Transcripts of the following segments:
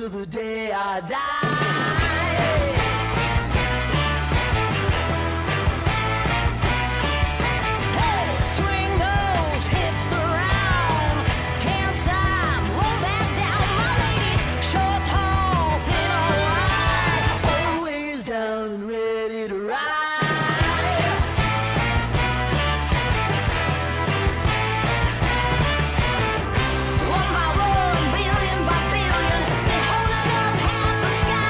till the day I die. One by one, billion by billion, been holding up half the sky.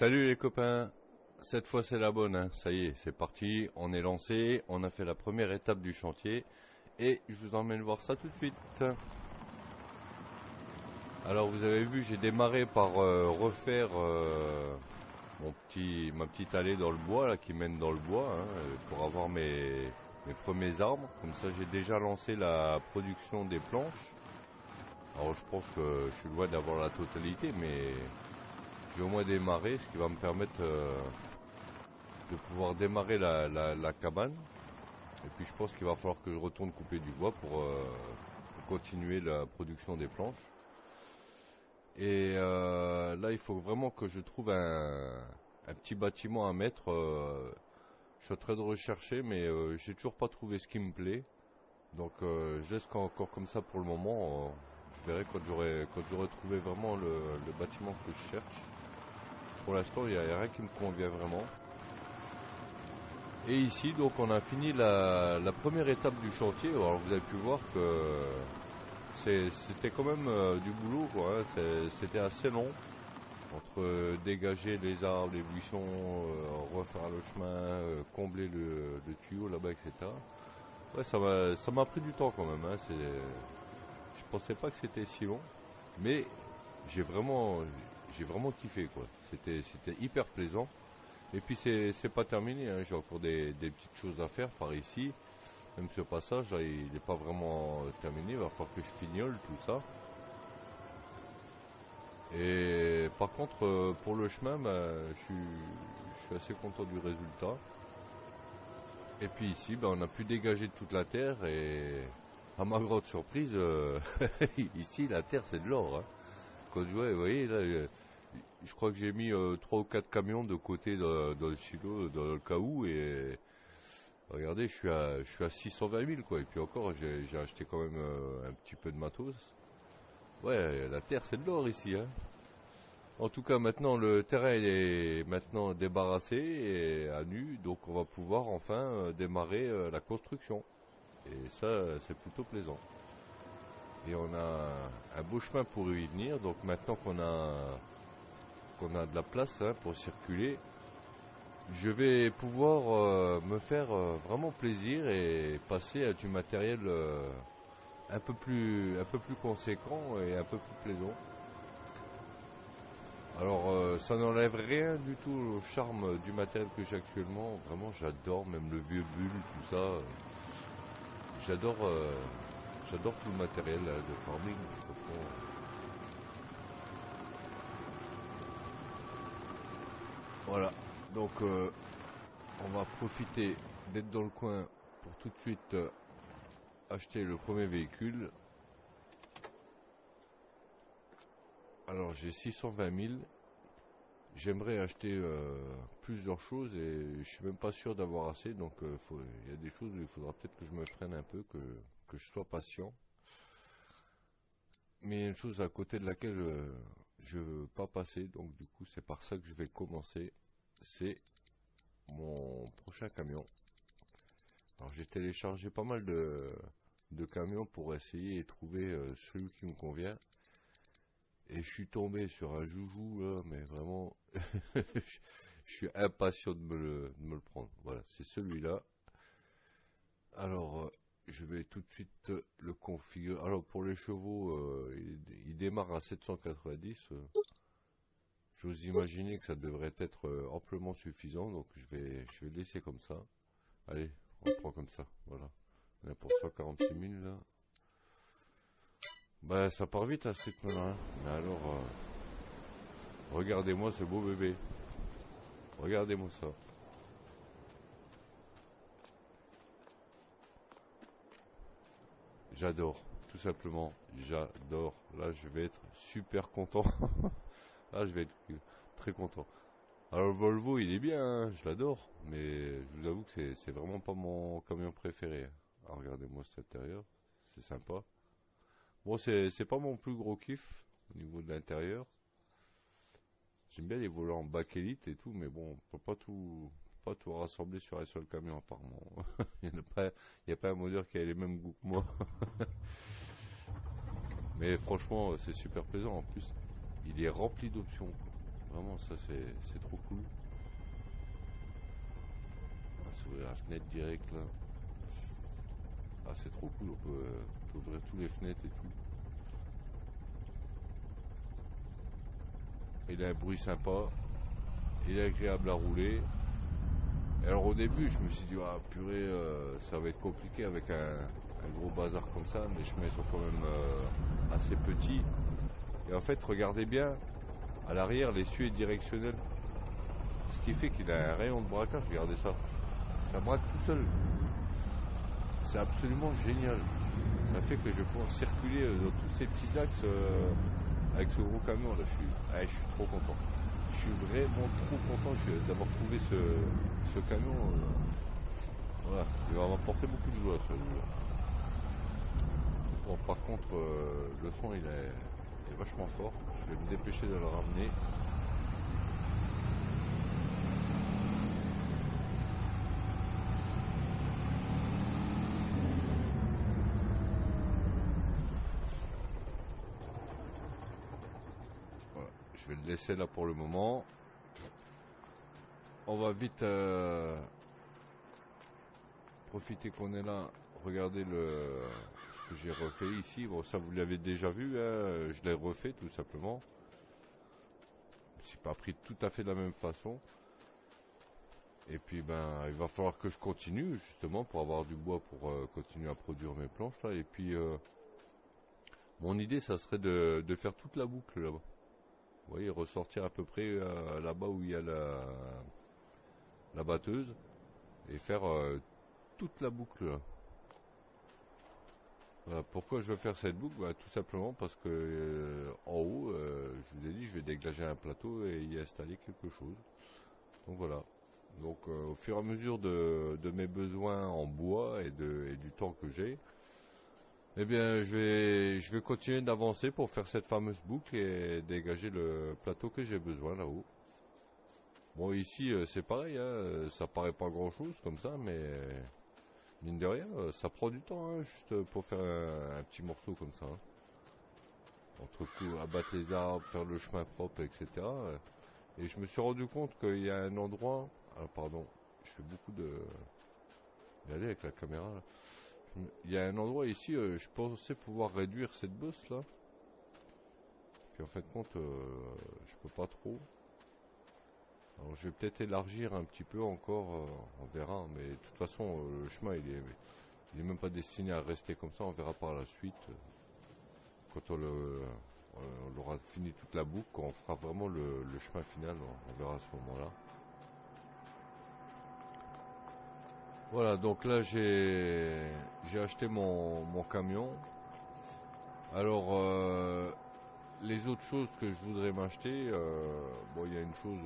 Salut les copains, cette fois c'est la bonne, hein. Ça y est, c'est parti, on est lancé, on a fait la première étape du chantier et je vous emmène voir ça tout de suite. Alors vous avez vu, j'ai démarré par refaire ma petite allée dans le bois là, qui mène dans le bois, hein, pour avoir mes premiers arbres. Comme ça j'ai déjà lancé la production des planches. Alors je pense que je suis loin d'avoir la totalité, mais j'ai au moins démarré, ce qui va me permettre de pouvoir démarrer la cabane. Et puis je pense qu'il va falloir que je retourne couper du bois pour continuer la production des planches. Et là, il faut vraiment que je trouve un petit bâtiment à mettre. Je suis en train de rechercher, mais j'ai toujours pas trouvé ce qui me plaît. Donc je laisse encore comme ça pour le moment. Je verrai quand j'aurai trouvé vraiment le bâtiment que je cherche. Pour l'instant, il n'y a rien qui me convient vraiment. Et ici, donc, on a fini la première étape du chantier. Alors, vous avez pu voir que c'était quand même du boulot, quoi, hein. C'était assez long entre dégager les arbres, les buissons, refaire le chemin, combler le tuyau là-bas, etc. Ouais, ça m'a pris du temps quand même, hein. Je pensais pas que c'était si long, mais j'ai vraiment, j'ai vraiment kiffé, quoi. C'était hyper plaisant. Et puis c'est pas terminé, hein. J'ai encore des petites choses à faire par ici. Même ce passage là, il n'est pas vraiment terminé, il va falloir que je fignole tout ça. Et par contre, pour le chemin, je suis assez content du résultat. Et puis ici, on a pu dégager toute la terre et à ma grande surprise, ici la terre c'est de l'or, hein. Quand je vois, vous voyez là, je crois que j'ai mis 3 ou 4 camions de côté dans le silo, dans le cas où, et regardez, je suis à 620 000 quoi. Et puis encore, j'ai acheté quand même un petit peu de matos. Ouais, la terre c'est de l'or ici, hein. En tout cas, maintenant le terrain est maintenant débarrassé et à nu, donc on va pouvoir enfin démarrer la construction. Et ça, c'est plutôt plaisant. Et on a un beau chemin pour y venir. Donc maintenant qu'on a de la place, hein, pour circuler, je vais pouvoir me faire vraiment plaisir et passer à du matériel un peu plus conséquent et un peu plus plaisant. Alors ça n'enlève rien du tout au charme du matériel que j'ai actuellement. Vraiment j'adore, même le vieux bulle, tout ça. J'adore j'adore tout le matériel de farming, franchement. Voilà, donc on va profiter d'être dans le coin pour tout de suite acheter le premier véhicule. Alors j'ai 620 000. J'aimerais acheter plusieurs choses et je suis même pas sûr d'avoir assez. Donc il y a des choses où il faudra peut-être que je me freine un peu, que je sois patient. Mais il y a une chose à côté de laquelle je veux pas passer. Donc du coup c'est par ça que je vais commencer. C'est mon prochain camion. Alors j'ai téléchargé pas mal de camions pour essayer et trouver celui qui me convient. Et je suis tombé sur un joujou là, mais vraiment, je suis impatient de me le prendre. Voilà, c'est celui-là. Alors, je vais tout de suite le configurer. Alors, pour les chevaux, il démarre à 790. J'ose imaginer que ça devrait être amplement suffisant, donc je vais le laisser comme ça. Allez, on prend comme ça, voilà. On est pour 146 000 là. Bah, ça part vite à ce rythme-là, hein. Mais alors, regardez-moi ce beau bébé. Regardez-moi ça. J'adore, tout simplement, j'adore. Là, je vais être super content. Là, je vais être très content. Alors, le Volvo, il est bien, hein, je l'adore. Mais je vous avoue que c'est vraiment pas mon camion préféré. Alors, regardez-moi cet intérieur, c'est sympa. Bon, c'est pas mon plus gros kiff au niveau de l'intérieur. J'aime bien les volants bakélite et tout, mais bon, on peut pas tout rassembler sur un seul camion apparemment. Il n'y a pas un modeur qui a les mêmes goûts que moi. Mais franchement, c'est super plaisant en plus. Il est rempli d'options, quoi. Vraiment, ça c'est trop cool. On va s'ouvrir la fenêtre direct là. Ah, c'est trop cool, on peut ouvrir tous les fenêtres et tout. Il a un bruit sympa, il est agréable à rouler. Et alors au début, je me suis dit, ah purée, ça va être compliqué avec un gros bazar comme ça. Les chemins sont quand même assez petits. Et en fait, regardez bien, à l'arrière, l'essieu est directionnel. Ce qui fait qu'il a un rayon de braquage, regardez ça. Ça braque tout seul. C'est absolument génial. Ça fait que je vais pouvoir circuler dans tous ces petits axes avec ce gros camion là. Je suis trop content. Je suis vraiment trop content d'avoir trouvé ce camion. Voilà, il va m'apporter beaucoup de joie celui-là. Bon, par contre, le son il est vachement fort. Je vais me dépêcher de le ramener. Voilà, je vais le laisser là pour le moment. On va vite profiter qu'on est là. Regardez ce que j'ai refait ici. Bon, ça vous l'avez déjà vu, hein. Je l'ai refait tout simplement. C'est pas pris tout à fait de la même façon. Et puis ben, il va falloir que je continue justement pour avoir du bois pour continuer à produire mes planches là. Et puis mon idée, ça serait de faire toute la boucle là-bas. Vous voyez, ressortir à peu près là-bas où il y a la batteuse et faire toute la boucle là. Voilà, pourquoi je veux faire cette boucle? Bah, tout simplement parce que en haut, je vous ai dit, je vais déglager un plateau et y installer quelque chose. Donc voilà. Donc au fur et à mesure de mes besoins en bois et du temps que j'ai, eh bien je vais continuer d'avancer pour faire cette fameuse boucle et dégager le plateau que j'ai besoin là-haut. Bon, ici c'est pareil, hein, ça paraît pas grand chose comme ça, mais mine de rien, ça prend du temps, hein, juste pour faire un petit morceau comme ça, hein. Entre coups, abattre les arbres, faire le chemin propre, etc. Et je me suis rendu compte qu'il y a un endroit. Ah, pardon, je fais beaucoup d'aller avec la caméra là. Il y a un endroit ici, je pensais pouvoir réduire cette bosse là. Puis en fin de compte, je peux pas trop. Alors je vais peut-être élargir un petit peu encore, on verra. Mais de toute façon, le chemin il est même pas destiné à rester comme ça. On verra par la suite. Quand on aura fini toute la boucle, quand on fera vraiment le chemin final, on verra à ce moment-là. Voilà, donc là j'ai acheté mon camion. Alors les autres choses que je voudrais m'acheter, bon, il y a une chose,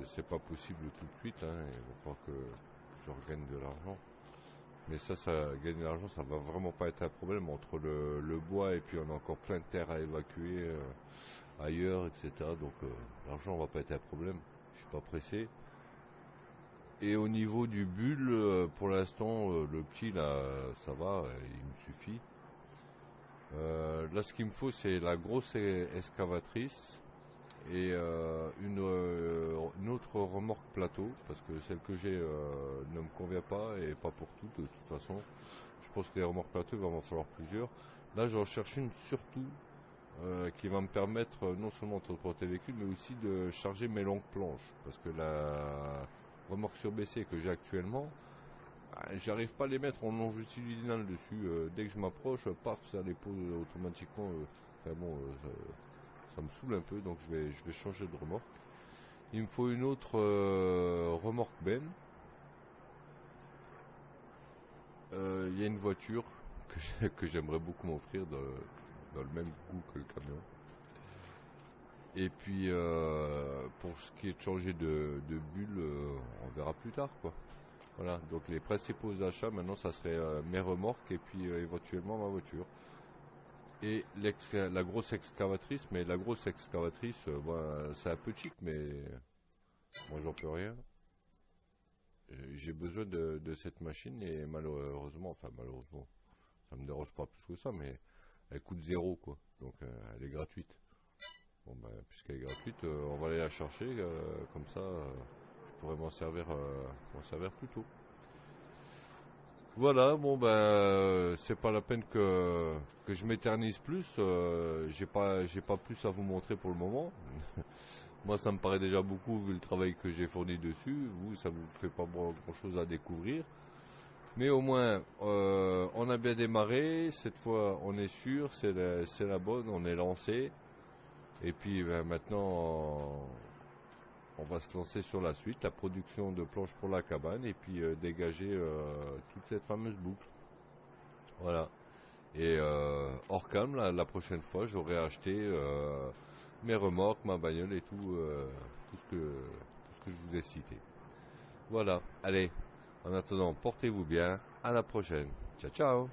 c'est pas possible tout de suite, hein, il va falloir que je regagne de l'argent. Mais ça gagner de l'argent, ça va vraiment pas être un problème entre le bois et puis on a encore plein de terre à évacuer ailleurs, etc. Donc l'argent va pas être un problème. Je suis pas pressé. Et au niveau du bulle, pour l'instant, le petit là, ça va, il me suffit. Là, ce qu'il me faut, c'est la grosse excavatrice et une autre remorque plateau, parce que celle que j'ai ne me convient pas et pas pour toutes de toute façon. Je pense que les remorques plateau, il va m'en falloir plusieurs. Là, j'en cherche une surtout qui va me permettre non seulement de transporter les véhicules, mais aussi de charger mes longues planches, parce que la remorque surbaissée que j'ai actuellement, j'arrive pas à les mettre en longitudinal dessus. Dès que je m'approche, paf, ça les pose automatiquement. Enfin bon, ça me saoule un peu, donc je vais changer de remorque. Il me faut une autre remorque benne. Il y a une voiture que j'aimerais beaucoup m'offrir dans le même goût que le camion. Et puis pour ce qui est de changer de bulle, on verra plus tard quoi. Voilà, donc les principaux achats maintenant ça serait mes remorques et puis éventuellement ma voiture. Et la grosse excavatrice, mais la grosse excavatrice, c'est un peu cheap, mais moi j'en peux rien. J'ai besoin de cette machine et malheureusement, ça me dérange pas plus que ça, mais elle coûte zéro quoi, donc elle est gratuite. Bon ben, puisqu'elle est gratuite, on va aller la chercher, comme ça je pourrais m'en servir plus tôt. Voilà, bon ben c'est pas la peine que je m'éternise plus, j'ai pas plus à vous montrer pour le moment. Moi ça me paraît déjà beaucoup vu le travail que j'ai fourni dessus, vous ça vous fait pas grand chose à découvrir. Mais au moins on a bien démarré, cette fois on est sûr, c'est la bonne, on est lancé. Et puis ben, maintenant on va se lancer sur la suite, la production de planches pour la cabane et puis dégager toute cette fameuse boucle. Voilà. Et hors cam, la prochaine fois, j'aurai acheté mes remorques, ma bagnole et tout ce que je vous ai cité. Voilà. Allez, en attendant, portez-vous bien. À la prochaine. Ciao, ciao.